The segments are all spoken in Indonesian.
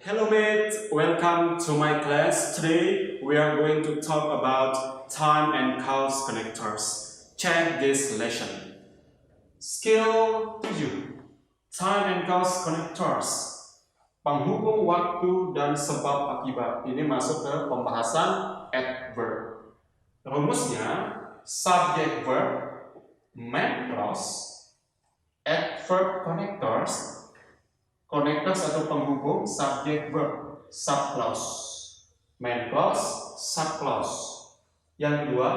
Hello mates, welcome to my class. Today we are going to talk about time and cause connectors. Check this lesson. Skill 7. Time and cause connectors. Penghubung waktu dan sebab akibat. Ini masuk ke pembahasan adverb. Rumusnya subject verb, main clause, adverb connectors. Connectors atau penghubung subject verb, subclause, main clause, subclause. Yang kedua,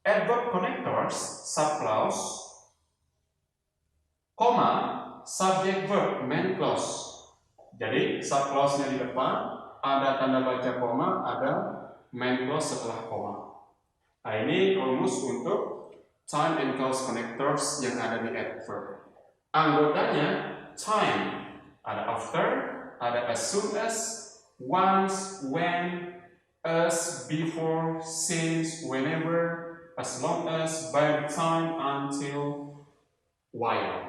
adverb connectors, subclause, koma, subject verb, main clause. Jadi subclause-nya di depan, ada tanda baca koma, ada main clause setelah koma. Nah, ini rumus untuk time and cause connectors yang ada di adverb. Anggotanya time, ada after, ada as soon as, once, when, as, before, since, whenever, as long as, by the time, until, while.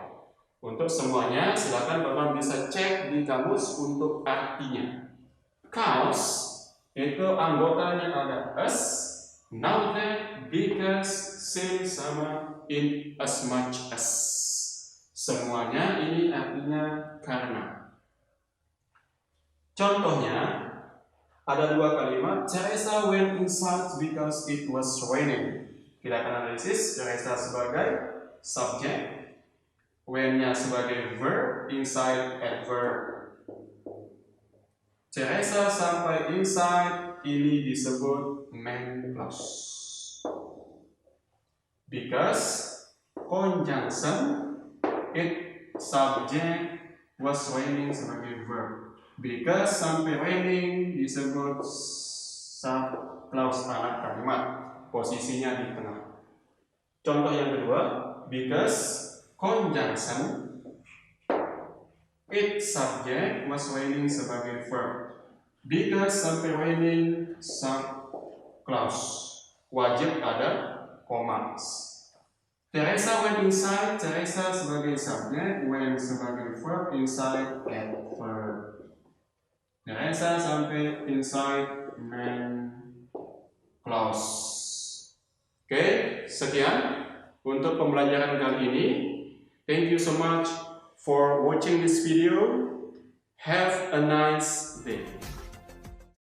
Untuk semuanya, silakan Bapak bisa cek di kamus untuk artinya. Cause itu anggotanya ada as, now that, because, since, sama in, as much as. Semuanya ini artinya karena. Contohnya, ada dua kalimat. Teresa went inside because it was raining. Kita akan analisis Teresa sebagai subjek, when-nya sebagai verb, inside adverb. Teresa sampai inside, ini disebut main clause. Because conjunction, it subject was raining sebagai verb. Because sampai raining disebut subclause anak kalimat, posisinya di tengah. Contoh yang kedua, because conjunction, it subject was raining sebagai verb. Because sampai raining subclause, wajib ada koma. Teresa went inside, Teresa sebagai subjek, went sebagai verb, inside adverb. Teresa sampai inside main clause. Oke, sekian untuk pembelajaran kali ini. Thank you so much for watching this video. Have a nice day.